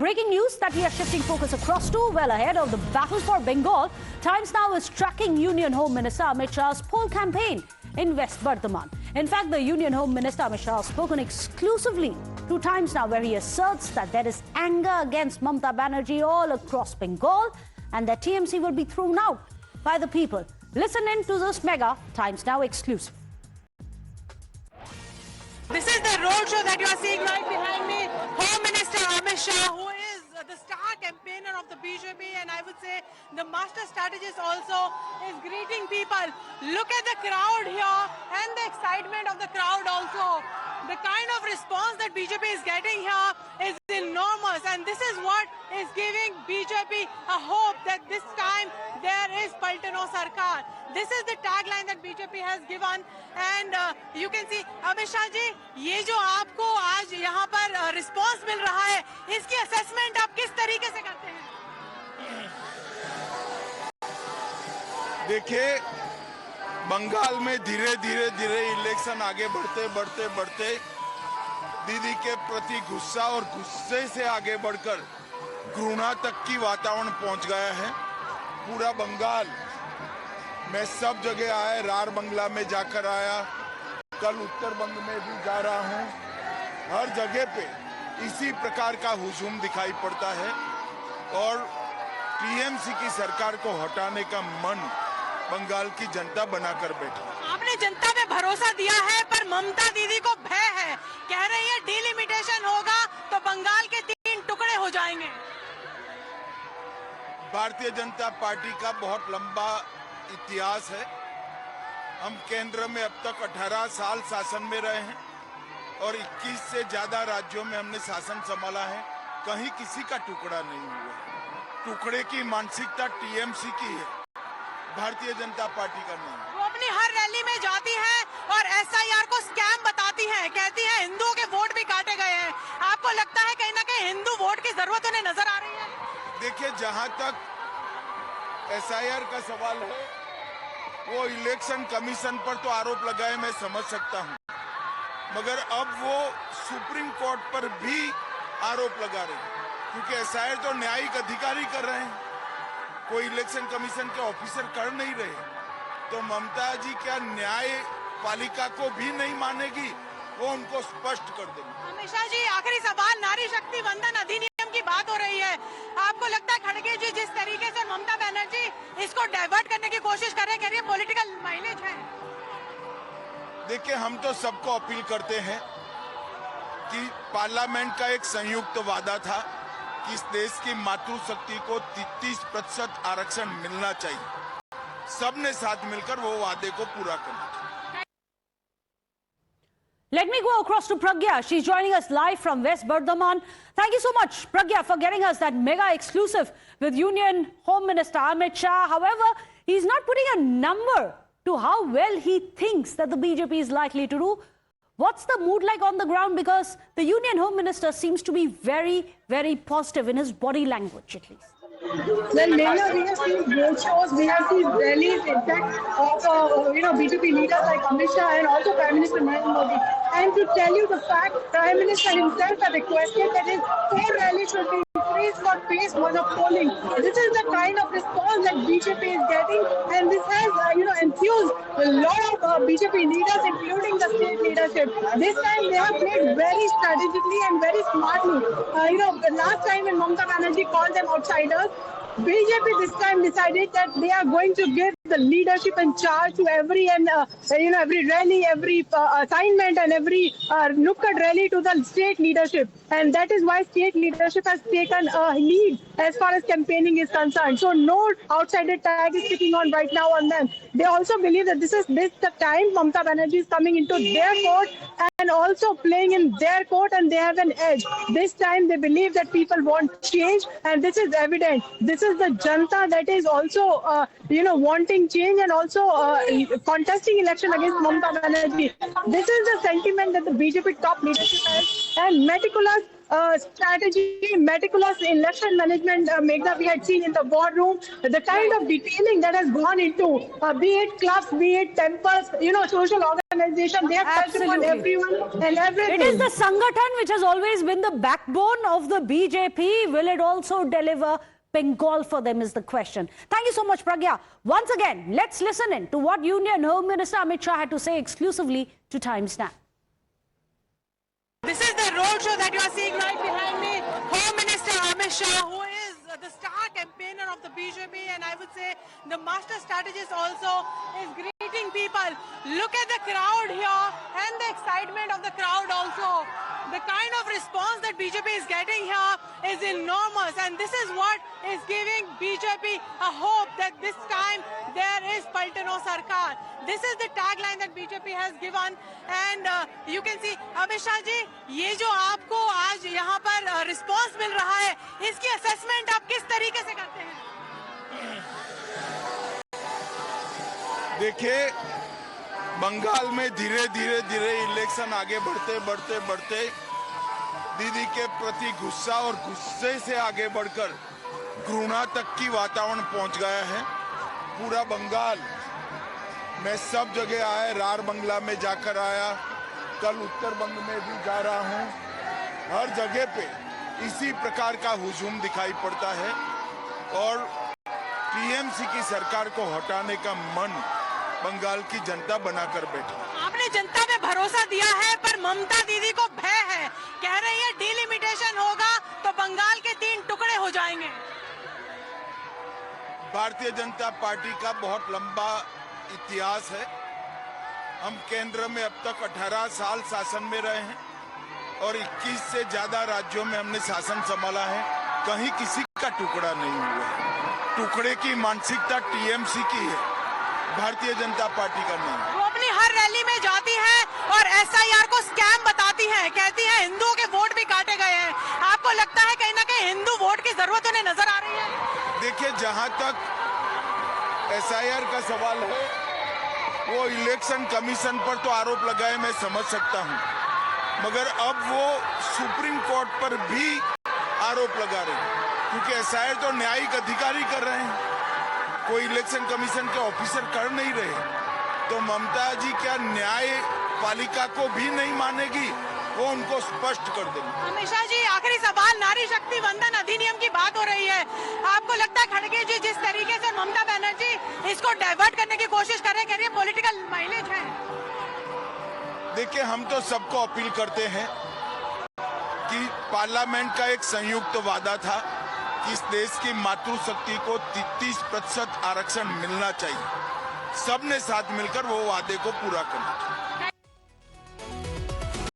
breaking news that we are shifting focus across to, well ahead of the battle for Bengal, Times Now is tracking Union Home Minister Amit Shah's poll campaign in West Bardhaman. In fact, the Union Home Minister Amit Shah has spoken exclusively to Times Now, where he asserts that there is anger against Mamata Banerjee all across Bengal and that TMC will be thrown out by the people. Listen in to this mega Times Now exclusive. This is the roadshow that you are seeing right behind me. Home Minister Amit Shah, who is the star campaigner of the BJP, and I would say the master strategist also, is greeting people. Look at the crowd here and the excitement of the crowd also. The kind of response that BJP is getting here is enormous, and this is what is giving BJP a hope that this time there is Paltano Sarkar. This is the tagline that BJP has given, and you can see Amit Shah ji, ये जो आपको आज यहाँ पर response मिल रहा है, इसकी assessment आप किस तरीके से करते हैं? देखिए, बंगाल में धीरे धीरे इलेक्शन आगे बढ़ते दीदी के प्रति गुस्सा और गुस्से से आगे बढ़कर घृणा तक की वातावरण पहुंच गया है। पूरा बंगाल, मैं सब जगह आया, रार बंगला में जाकर आया, कल उत्तर बंग में भी जा रहा हूं। हर जगह पे इसी प्रकार का हुजूम दिखाई पड़ता है और टीएमसी की सरकार को हटाने का मन बंगाल की जनता बनाकर बैठी। आपने जनता पे भरोसा दिया है, पर ममता दीदी को भय है, कह रही है डिलिमिटेशन होगा तो बंगाल के 3 टुकड़े हो जाएंगे। भारतीय जनता पार्टी का बहुत लंबा इतिहास है। हम केंद्र में अब तक 18 साल शासन में रहे हैं और 21 से ज्यादा राज्यों में हमने शासन संभाला है। कहीं किसी का टुकड़ा नहीं हुआ। टुकड़े की मानसिकता टीएमसी की है, भारतीय जनता पार्टी का नहीं। वो अपनी हर रैली में जाती है और एसआईआर को स्कैम बताती है, कहती है हिंदुओं के वोट भी काटे गए हैं। आपको लगता है कहीं ना कहीं हिंदू वोट की जरूरत उन्हें नजर आ रही है? देखिए, जहां तक एसआईआर का सवाल है, वो इलेक्शन कमीशन पर तो आरोप लगाए, मैं समझ सकता हूं, मगर अब वो सुप्रीम कोर्ट पर भी आरोप लगा रहे हैं, क्योंकि एसआईआर तो न्यायिक अधिकारी कर रहे हैं, कोई इलेक्शन कमीशन के ऑफिसर कर नहीं रहे। तो ममता जी क्या न्यायपालिका को भी नहीं मानेगी? वो उनको स्पष्ट कर देंगे। अमित शाह जी, आखिरी सवाल, नारी शक्ति वंदन अधिनियम की बात हो रही है, आपको लगता है खड़गे जी जिस तरीके से ममता बनर्जी इसको डाइवर्ट करने की कोशिश कर रहे हैं, कह रही है पॉलिटिकल माइलेज है? देखिए, हम तो सबको अपील करते हैं कि पार्लियामेंट का एक संयुक्त वादा था कि इस देश की मातृशक्ति को 33% आरक्षण मिलना चाहिए। सबने साथ मिलकर वो वादे को पूरा करना चाहिए। Let me go across to Pragya. She's joining us live from West Bardhaman. Thank you so much, Pragya, for getting us that mega exclusive with Union Home Minister Amit Shah. However, he's not putting a number to how well he thinks that the BJP is likely to do. What's the mood like on the ground? Because the Union Home Minister seems to be very, very positive in his body language, at least. Well, Leila, we have seen roadshows, we have seen rallies, in fact, of BJP leaders like Amit Shah and also Prime Minister Narendra Modi. And to tell you the fact, Prime Minister himself has requested that his 4 rallies should be increased for phase 1 of polling. This is the kind of response that BJP is getting, and this has, enthused a lot of BJP leaders, including the state leadership. This time they have played very strategically and very smartly. The last time when Mamata Banerjee called them outsiders, BJP this time decided that they are going to give the leadership and charge to every rally, every assignment and every nukkad rally to the state leadership. And that is why state leadership has taken a lead as far as campaigning is concerned. So no outsider tag is sticking on right now on them. They also believe that this is the time Mamata Banerjee is coming into their court and also playing in their court, and they have an edge. This time they believe that people want change, and this is evident. This is the Janta that is also, wanting change and also contesting election against Mamata Banerjee. This is the sentiment that the BJP top leadership has, and meticulous strategy, meticulous election management, Meghna, we had seen in the war room, the kind of detailing that has gone into, be it clubs, be it temples, social organizations. organization. They have touched upon Absolutely. everyone and everything. It is the Sangathan which has always been the backbone of the BJP. Will it also deliver Bengal for them is the question. Thank you so much, Pragya. Once again, let's listen in to what Union Home Minister Amit Shah had to say exclusively to Times Now. This is the roadshow that you are seeing right behind me. Home Minister Amit Shah, who is the star campaigner of the BJP, and I would say the master strategist also, is greeting people. Look at the crowd here and the excitement of the crowd also. The kind of response that BJP is getting here is enormous, and this is what is giving BJP a hope that this time there is Paltano Sarkar. This is the tagline that BJP has given, and you can see Amit Shah ji, ये जो आपको आज यहाँ पर response मिल रहा है, इसकी assessment आप किस तरीके से करते हैं? देखिए, बंगाल में धीरे धीरे इलेक्शन आगे बढ़ते दीदी के प्रति गुस्सा और गुस्से से आगे बढ़कर घृणा तक की वातावरण पहुंच गया है। पूरा बंगाल, मैं सब जगह आया, रार बंगला में जाकर आया, कल उत्तर बंग में भी जा रहा हूं। हर जगह पे इसी प्रकार का हुजूम दिखाई पड़ता है और टीएमसी की सरकार को हटाने का मन बंगाल की जनता बनाकर बैठी। आपने जनता में भरोसा दिया है, पर ममता दीदी को भय है, कह रही है डिलिमिटेशन होगा तो बंगाल के 3 टुकड़े हो जाएंगे। भारतीय जनता पार्टी का बहुत लंबा इतिहास है। हम केंद्र में अब तक 18 साल शासन में रहे हैं और 21 से ज्यादा राज्यों में हमने शासन संभाला है। कहीं किसी का टुकड़ा नहीं हुआ है। टुकड़े की मानसिकता टीएमसी की है, भारतीय जनता पार्टी का नहीं। वो अपनी हर रैली में जाती है और एसआईआर को स्कैम बताती है, कहती है हिंदुओं के वोट भी काटे गए हैं। आपको लगता है कहीं ना कहीं हिंदू वोट की जरूरत उन्हें नजर आ रही है? देखिए, जहां तक एसआईआर का सवाल है, वो इलेक्शन कमीशन पर तो आरोप लगाए, मैं समझ सकता हूं, मगर अब वो सुप्रीम कोर्ट पर भी आरोप लगा रहे हैं, क्योंकि एसआईआर तो न्यायिक अधिकारी कर रहे हैं, कोई इलेक्शन कमीशन के ऑफिसर कर नहीं रहे। तो ममता जी क्या न्यायपालिका को भी नहीं मानेगी? वो उनको स्पष्ट कर देंगे। अमित शाह जी, आखिरी सवाल, नारी शक्ति वंदन अधिनियम की बात हो रही है, आपको लगता है खड़गे जी जिस तरीके से ममता बनर्जी इसको डाइवर्ट करने की कोशिश कर रहे हैं, कह रही है पॉलिटिकल माइलेज है? देखिए, हम तो सबको अपील करते हैं कि पार्लियामेंट का एक संयुक्त वादा था कि इस देश की मातृशक्ति को 33% आरक्षण मिलना चाहिए। सबने साथ मिलकर वो वादे को पूरा करना।